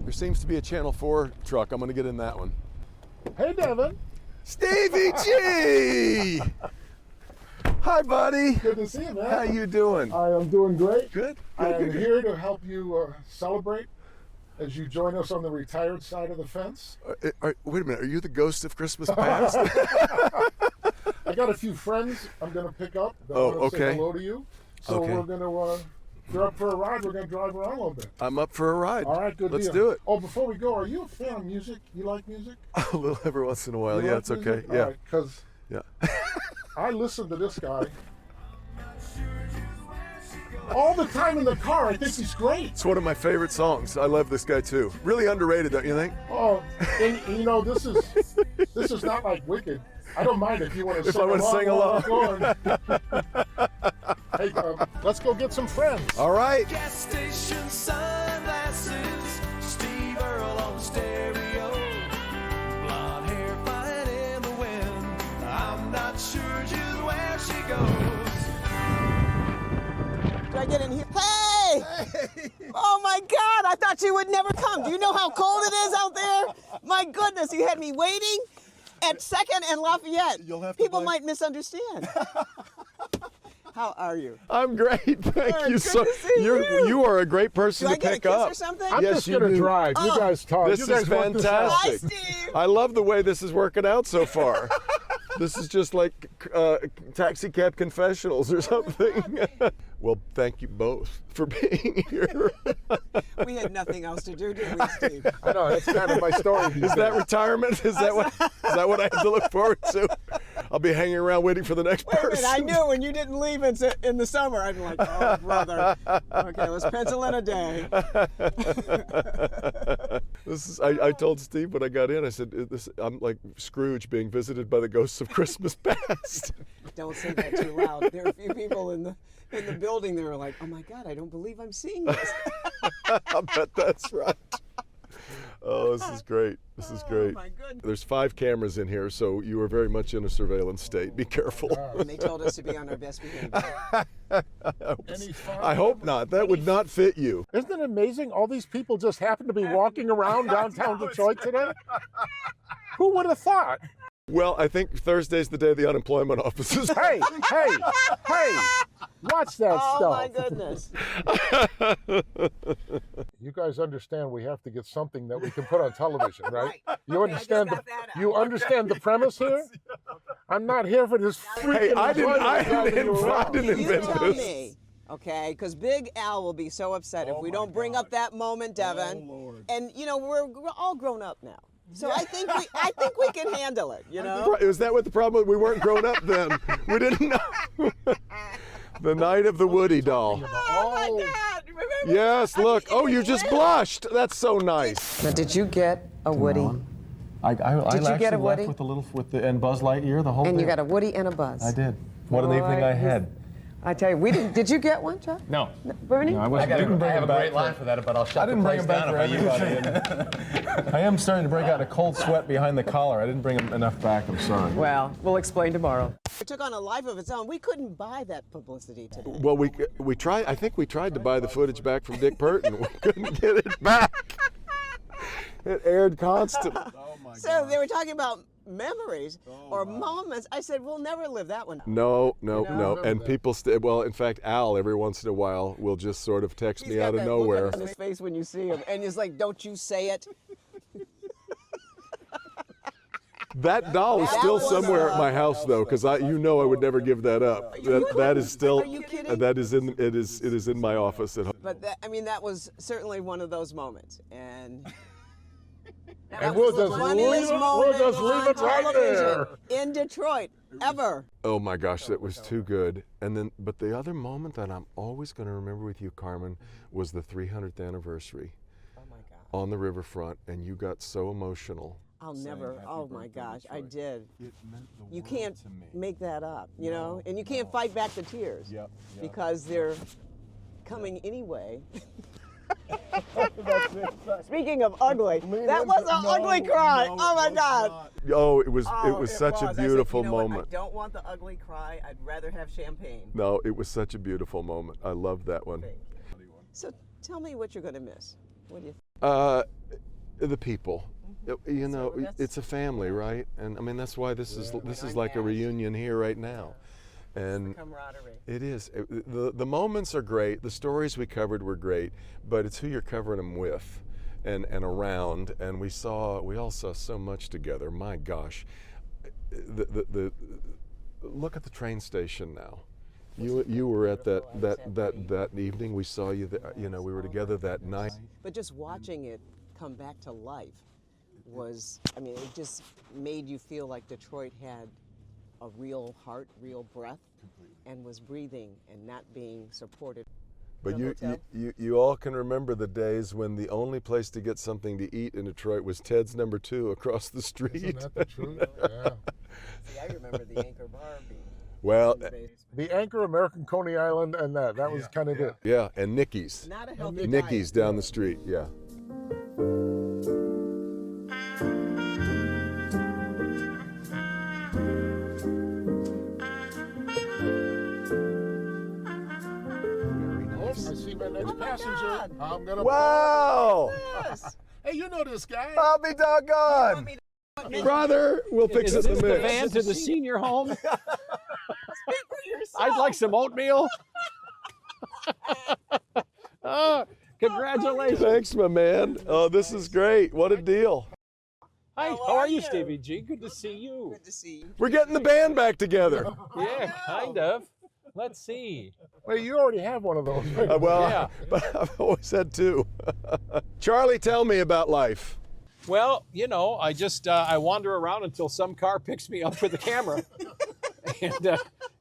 There seems to be a Channel 4 truck. I'm going to get in that one. Hey, Devin. Stevie G! Hi, buddy. Good to see you, man. How you doing? I am doing great. Good. I am here to help you celebrate as you join us on the retired side of the fence. Wait a minute. Are you the ghost of Christmas past? I got a few friends I'm going to pick up that Oh, want to say okay. hello to you. So Okay. we're going to, if you're up for a ride, we're going to drive around a little bit. I'm up for a ride. All right, good Let's deal. do it. Oh, before we go, are you a fan of music? You like music? A little every once in a while. You Yeah, like it's okay. music? Yeah. All right, because Yeah. I listen to this guy all the time in the car. I think he's great. It's one of my favorite songs. I love this guy too. Really underrated, don't you think? Oh, and you know, this is not like Wicked. I don't mind if you want to If sing I want to sing along. Hey, let's go get some friends. All right. Gas station sunglasses, Steve Earle on stereo, blonde hair flying in the wind. I'm not sure just where she goes. Do I get in here? Hey! Oh my God, I thought you would never come. Do you know how cold it is out there? My goodness, you had me waiting at 2nd and Lafayette. You'll have to People blame- might misunderstand. How are you? I'm great. Thank Good, you good so. to see you. You are a great person Do I to get a pick kiss up. or something? I'm Yes, just you going to do. drive. You Oh. guys talk. This you guys is work this out. Hi, fantastic. Steve. I love the way this is working out so far. This is just like taxi cab confessionals or something. Well, thank you both for being here. We had nothing else to do, did we, Steve? I know, that's kind of my story. these Is that days. retirement? Is that what I have to look forward to? I'll be hanging around waiting for the next Wait a minute, person. I knew when you didn't leave in the summer, I'm like, oh, brother. Okay, let's pencil in a day. I told Steve when I got in, I said, I'm like Scrooge being visited by the ghosts of Christmas past. Don't say that too loud. There are a few people in the building that are like, oh my God, I don't believe I'm seeing this. I bet that's right. Oh, this is great. This is great. Oh my goodness. There's 5 cameras in here, so you are very much in a surveillance state. Be careful. And they told us to be on our best behavior. Any fun? I hope not. That would not fit you. Isn't it amazing? All these people just happen to be walking around downtown Detroit today. Who would have thought? Well, I think Thursday's the day the unemployment offices. Hey, watch that Oh stuff. my goodness. You guys understand we have to get something that we can put on television, right? Right. You Okay, I just understand got that out. you understand the premise here? I'm not here for this freaking Hey, I didn't driving you around. You invent tell this. me, okay? Because Big Al will be so upset if we don't bring up that moment, Devin. Lord. And you know we're all grown up now, so I think we can handle it. You know. Was that what the problem was? We weren't grown up then. We didn't know. The night of the Woody doll. Oh my God! Remember? Yes, look. Oh, you just blushed. That's so nice. Now, did you get a Woody? I Did you get a Woody? And Buzz Lightyear the whole And thing. you got a Woody and a Buzz. I did. What an evening I had. I tell you, we didn't. Did you get one, Chuck? No. Bernie? No, I didn't bring I have him a back great line for that, but I'll shut I didn't the bring place him back down for if I use it. everybody. I am starting to break out in a cold sweat behind the collar. I didn't bring enough back. I'm sorry. Well, we'll explain tomorrow. It took on a life of its own. We couldn't buy that publicity today. Well, we tried. I think we tried to buy the footage back from Dick Burton. We couldn't get it back. It aired constantly. So they were talking about memories or moments. I said, we'll never live that one. No. remember And that. people well, in fact, Al every once in a while will just sort of text He's me got out of that nowhere. look on his face when you see him, and he's like, "Don't you say it." That doll is That still was, somewhere at my house, though, because I would never give that up. That is still. Are you kidding? That is in. It is in my office at home. But that was certainly one of those moments, and. That And was we'll the just funniest leave it- moment we'll just leave on it right television in Detroit ever. Oh my gosh, that was too good. And then, but the other moment that I'm always going to remember with you, Carmen, was the 300th anniversary Oh my God! on the riverfront, and you got so emotional. I'll never. Oh my gosh, I did. You can't make that up, you know, and you can't fight back the tears because they're coming anyway. Speaking of ugly, that was an ugly cry. Oh my God! Oh, it was Oh, such a I said, beautiful you know what? moment. I don't want the ugly cry. I'd rather have champagne. No, it was such a beautiful moment. I loved that one. So tell me what you're going to miss. What do you? The people. You know, So that's- it's a family, right? And I mean, that's why this is like a reunion here right now. And Camaraderie. it is. The moments are great. The stories we covered were great, but it's who you're covering them with, and around. And we all saw so much together. My gosh, the look at the train station now. You were at that evening. We saw you. You know, we were together that night. But just watching it come back to life was, I mean, it just made you feel like Detroit had a real heart, real breath, and was breathing and not being supported. But The hotel? you all can remember the days when the only place to get something to eat in Detroit was Ted's number 2 across the street. Isn't that the truth? Yeah. See, I remember the Anchor Bar being Well, in the basement. The Anchor, American Coney Island, and that was kind of it. yeah, and Nicky's. Not a healthy Nicky's diet. down the street, yeah. Oh, I see my next passenger. God. I'm gonna. Wow! Yes. Hey, you know this guy? I'll be doggone! Brother, we'll fix it in Is a this the mix. van to the senior home? Speak for yourself. I'd like some oatmeal. Oh, congratulations. Thanks, my man. Oh, this is great. What a deal. Hi, How how are are you, you? Stevie G? Good to see you. Good to see you. We're getting the band back together. Yeah, kind of. Let's see. Wait, you already have one of those. Right? Well, but I've always had 2. Charlie, tell me about life. Well, you know, I just I wander around until some car picks me up with a camera, and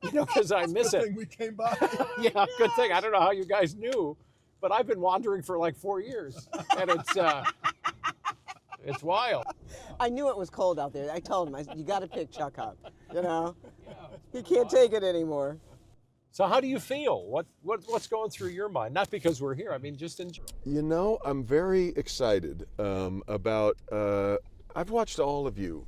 you know, because I miss it. We came by. Yeah, good thing. I don't know how you guys knew, but I've been wandering for like 4 years, and it's wild. I knew it was cold out there. I told him, you got to pick Chuck up. You know, he can't take it anymore. So how do you feel? What's going through your mind? Not because we're here. I mean, just in general. You know, I'm very excited about. I've watched all of you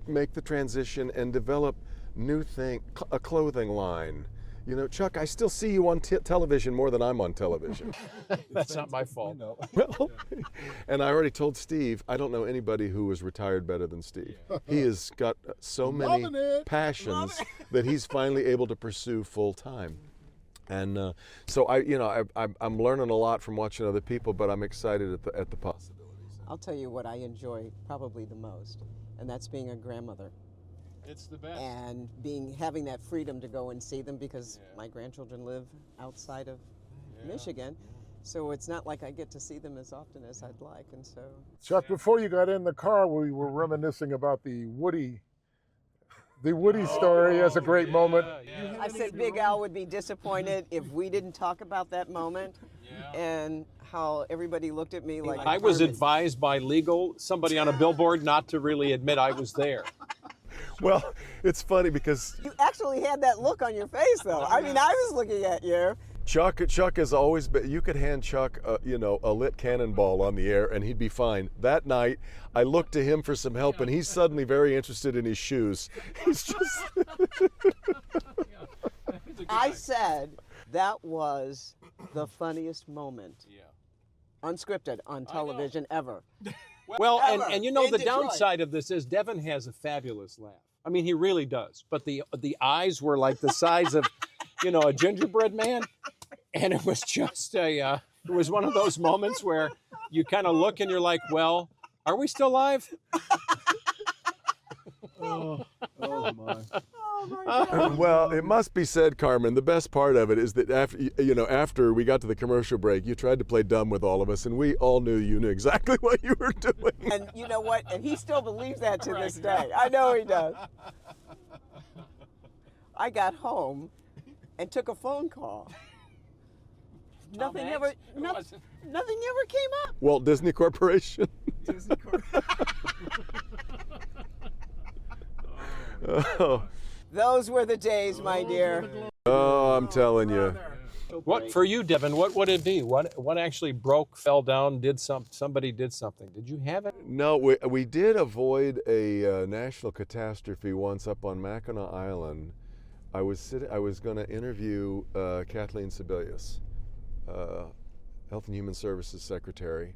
make the transition and develop new a clothing line. You know, Chuck, I still see you on television more than I'm on television. That's not my fault. Well, and I already told Steve, I don't know anybody who was retired better than Steve. He has got so many Loving it. passions that he's finally able to pursue full time. And so I'm learning a lot from watching other people, but I'm excited at the possibilities. I'll tell you what I enjoy probably the most, and that's being a grandmother. It's the best. And having that freedom to go and see them, because my grandchildren live outside of Michigan, so it's not like I get to see them as often as I'd like. And so Chuck, before you got in the car, we were reminiscing about the Woody story as a great moment. I said Big Al would be disappointed if we didn't talk about that moment, and how everybody looked at me like I was Carmen. advised by somebody on a billboard not to really admit I was there. Well, it's funny because You actually had that look on your face, though. I mean, I was looking at you. Chuck has always been, you could hand Chuck, a lit cannonball on the air and he'd be fine. That night, I looked to him for some help and he's suddenly very interested in his shoes. He's just... I said that was the funniest moment, unscripted, on television ever. Well, Ever and you know in the Detroit. downside of this is Devin has a fabulous laugh. I mean, he really does. But the eyes were like the size of, a gingerbread man, and it was just it was one of those moments where you kind of look and you're like, well, are we still live? Oh my. Well, it must be said, Carmen, the best part of it is that after we got to the commercial break, you tried to play dumb with all of us, and we all knew you knew exactly what you were doing. And you know what? And he still believes that to this day. I know he does. I got home and took a phone call. Nothing ever came up. Walt Disney Corporation. Oh. Those were the days, my dear. Oh, I'm telling you. What for you, Devin? What would it be? What actually broke, fell down, somebody did something? Did you have it? No, we did avoid a national catastrophe once up on Mackinac Island. I was going to interview Kathleen Sebelius, Health and Human Services secretary,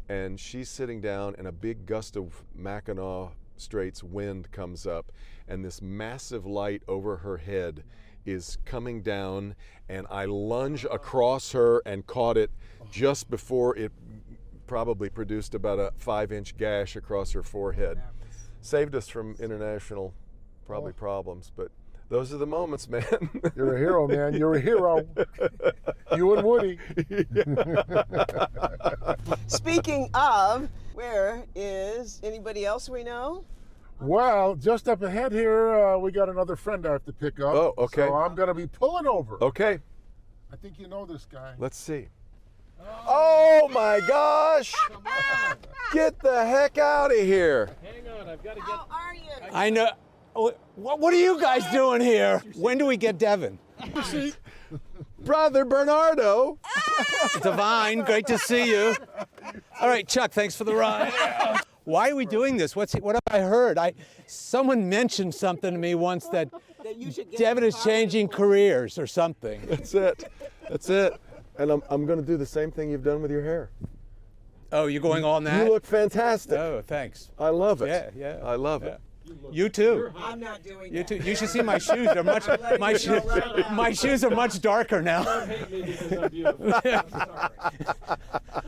and she's sitting down, and a big gust of Mackinac Straits wind comes up, and this massive light over her head is coming down, and I lunge across her and caught it just before it probably produced about a 5-inch gash across her forehead. Saved us from international problems, but those are the moments, man. You're a hero, man. You're a hero. You and Woody. Speaking of, where is anybody else we know? Well, just up ahead here, we got another friend I have to pick up. Oh, okay. So I'm going to be pulling over. Okay, I think you know this guy. let's see. Oh my gosh! Come on. Get the heck out of here! Hang on, I've got to get. How are you? I know. What are you guys doing here? When do we get Devin? Brother Bernardo! Divine, great to see you. All right, Chuck, thanks for the ride. Why are we doing this? What have I heard? Someone mentioned something to me once that You should get Devin in is the car. changing careers or something. That's it. That's it. And I'm going to do the same thing you've done with your hair. Oh, you're going on that? You look fantastic. Oh, thanks. I love it. Yeah. I love it. You too. I'm not doing You that. too. You should see my shoes. They're much. My shoes are much darker now. Don't hate me because I'm beautiful. I'm sorry.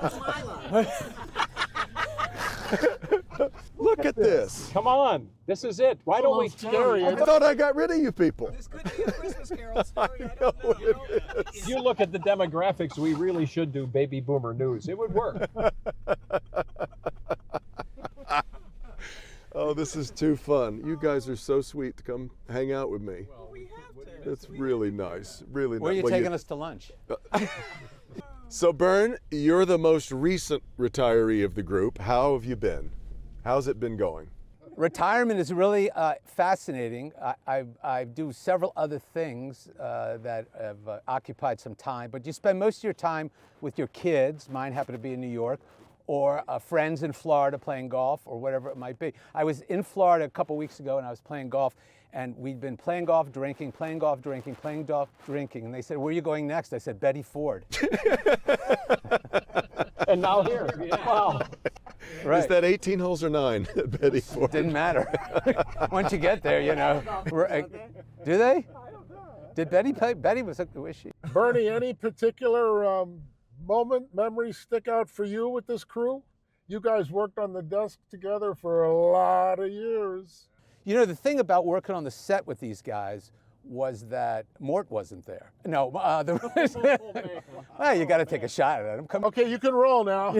That's my line. Look at this. Come on, this is it. Why don't we? Scary. I thought I got rid of you people. This could be a Christmas Carol story. I know don't know. it is. You look at the demographics. We really should do baby boomer news. It would work. Oh, this is too fun. You guys are so sweet to come hang out with me. We have to. It's really nice. Really Where are nice. you Well, taking us to lunch? So, Bern, you're the most recent retiree of the group. How have you been? How's it been going? Retirement is really fascinating. I do several other things that have occupied some time, but you spend most of your time with your kids. Mine happen to be in New York, or friends in Florida playing golf, or whatever it might be. I was in Florida a couple weeks ago, and I was playing golf, and we'd been playing golf, drinking, playing golf, drinking, playing golf, drinking, and they said, "Where are you going next?" I said, "Betty Ford." And now here. Wow. Right. Is that 18 holes or 9 at Betty Ford? Didn't matter. Once you get there, you know. Do they? I don't know. Did Betty play? Betty was she? Bernie, any particular moment, memory stick out for you with this crew? You guys worked on the desk together for a lot of years. You know, the thing about working on the set with these guys was that Mort wasn't there. No, well, you got to take a shot at him. Come on. Okay, you can roll now.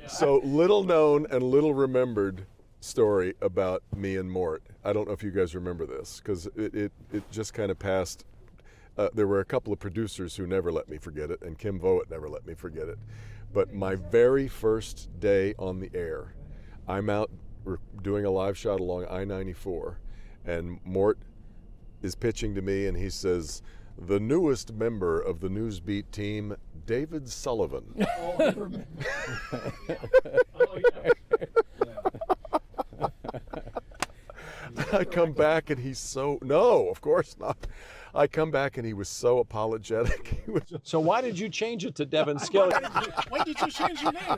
So, little known and little remembered story about me and Mort. I don't know if you guys remember this, because it just kind of passed. There were a couple of producers who never let me forget it, and Kim Voet never let me forget it. But my very first day on the air, I'm out doing a live shot along I-94, and Mort is pitching to me, and he says, "The newest member of the Newsbeat team, David Sullivan." I come back and he's so, no, of course not. I come back and he was so apologetic. He was So why did you change it to Devin Scillian? Why did you change your name?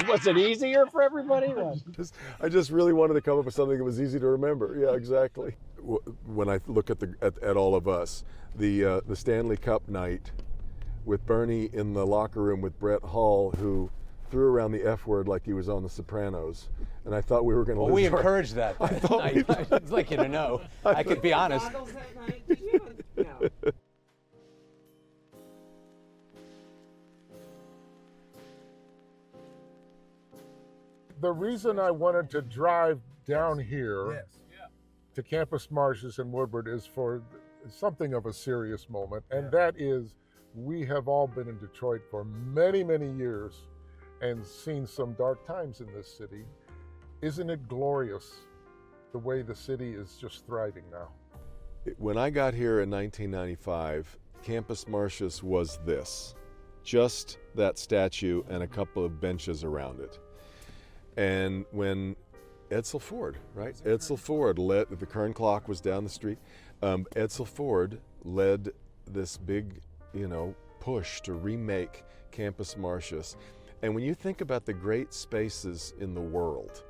Was it easier for everybody? I just really wanted to come up with something that was easy to remember. Yeah, exactly. When I look at all of us, the Stanley Cup night with Bernie in the locker room with Brett Hall, who threw around the F word like he was on The Sopranos, and I thought we were going to lose. We our- encouraged that. I'd like you to know. I could be honest. Goggles that night? Did you? No. The reason I wanted to drive down here to Campus Marshes in Woodward is for something of a serious moment, and that is we have all been in Detroit for many, many years and seen some dark times in this city. Isn't it glorious the way the city is just thriving now? When I got here in 1995, Campus Martius was this, just that statue and a couple of benches around it. And when Edsel Ford, right? Edsel Ford led, the Kern Clock was down the street. Edsel Ford led this big, push to remake Campus Martius. And when you think about the great spaces in the world,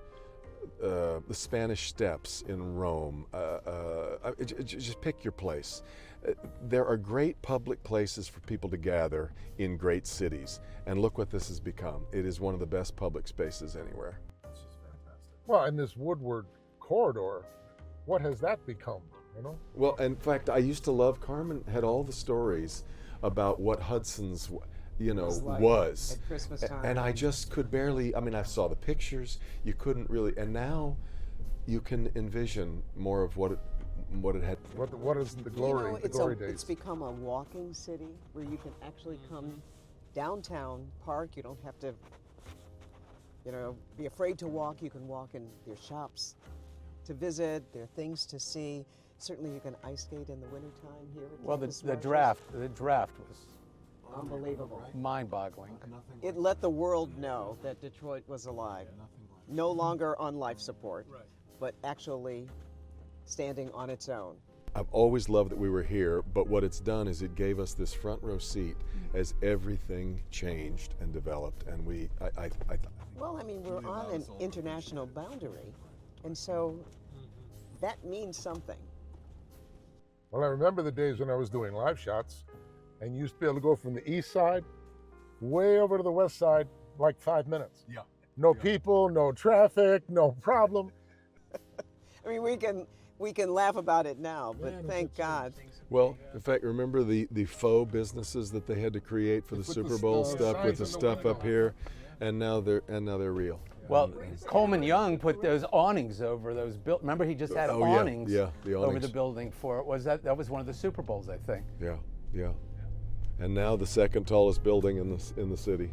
the Spanish Steps in Rome, just pick your place. There are great public places for people to gather in great cities. And look what this has become. It is one of the best public spaces anywhere. Well, and this Woodward corridor, what has that become, you know? Well, in fact, I used to love, Carmen had all the stories about what Hudson's, was. At Christmas time. And I just could barely, I saw the pictures, you couldn't really, and now you can envision more of what it had. What is the glory, the glory days? It's become a walking city where you can actually come downtown, park. You don't have to, be afraid to walk. You can walk in their shops to visit. There are things to see. Certainly, you can ice skate in the wintertime here. At Well, Campus the Martius. draft was Unbelievable. mind-boggling. It let the world know that Detroit was alive, no longer on life support, but actually standing on its own. I've always loved that we were here, but what it's done is it gave us this front row seat as everything changed and developed, and Well, we're on an international boundary, and so that means something. Well, I remember the days when I was doing live shots and you used to be able to go from the east side way over to the west side like 5 minutes. Yeah. No people, no traffic, no problem. We can laugh about it now, but thank God. Well, in fact, remember the faux businesses that they had to create for the put Super the Bowl signs stuff with the in the stuff up window. here, and now they're real. Well, Coleman Young put those awnings over those remember he just had Oh, yeah, awnings, yeah, the over awnings. the building for it. That was one of the Super Bowls, I think. Yeah. And now the second tallest building in the city,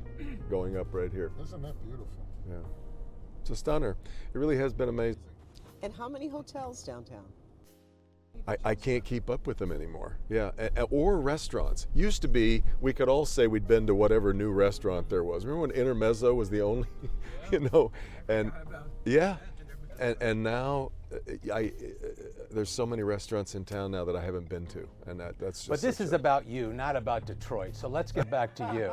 going up right here. Isn't that beautiful? Yeah, it's a stunner. It really has been amazing. And how many hotels downtown? I can't keep up with them anymore. Yeah, or restaurants. Used to be, we could all say we'd been to whatever new restaurant there was. Remember when Intermezzo was the only, and yeah, and now there's so many restaurants in town now that I haven't been to, and that's just. But this is about you, not about Detroit. So let's get back to you.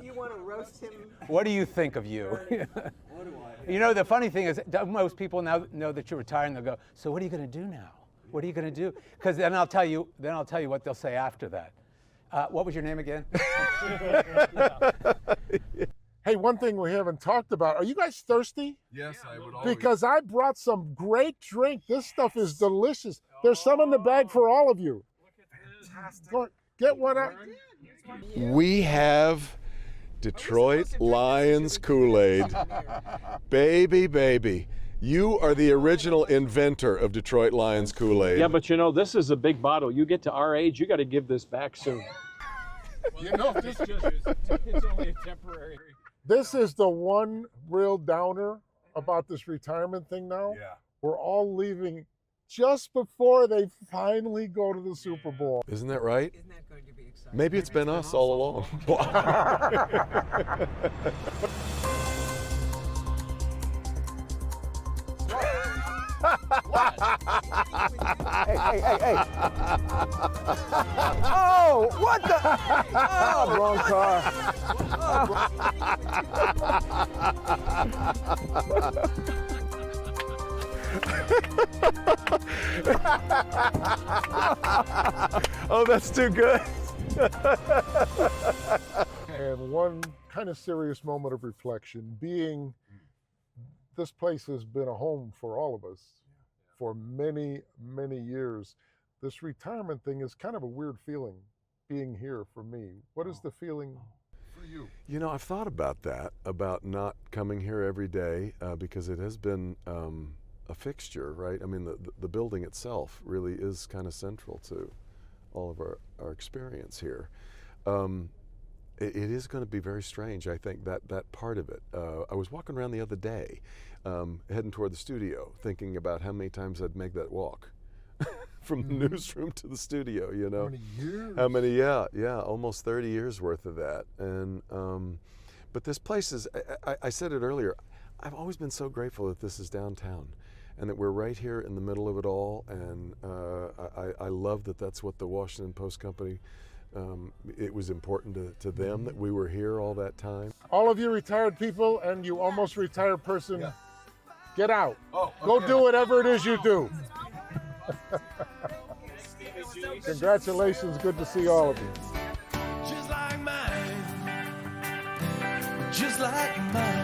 You want to roast him? What do you think of you? The funny thing is, most people now know that you're retiring. They'll go, "So what are you going to do now? What are you going to do?" Because then I'll tell you what they'll say after that. What was your name again? Hey, one thing we haven't talked about, are you guys thirsty? Yes, I would always. Because I brought some great drink. This stuff is delicious. There's some in the bag for all of you. Go, get one out. We have Detroit Lions Kool-Aid. Baby. You are the original inventor of Detroit Lions Kool-Aid. Yeah, but this is a big bottle. You get to our age, you got to give this back soon. You know, It's only a temporary. this is the one real downer about this retirement thing now. Yeah. We're all leaving just before they finally go to the Super Bowl. Isn't that right? Isn't that going to be exciting? Maybe it's been us all along. Hey. Oh, what the? Oh, wrong car. Oh, that's too good. And one kind of serious moment of reflection being this place has been a home for all of us for many, many years. This retirement thing is kind of a weird feeling being here for me. What is the feeling for you? I've thought about that, about not coming here every day because it has been a fixture, right? The building itself really is kind of central to all of our experience here. It is going to be very strange, I think, that part of it. I was walking around the other day, heading toward the studio, thinking about how many times I'd make that walk from the newsroom to the studio, How many years? How many, yeah, almost 30 years worth of that. And, but this place is, I said it earlier, I've always been so grateful that this is downtown and that we're right here in the middle of it all. And I love that that's what the Washington Post Company it was important to them that we were here all that time. All of you retired people and you almost retired person, get out. Go do whatever it is you do. Congratulations, good to see all of you. Just like mine. Just like mine.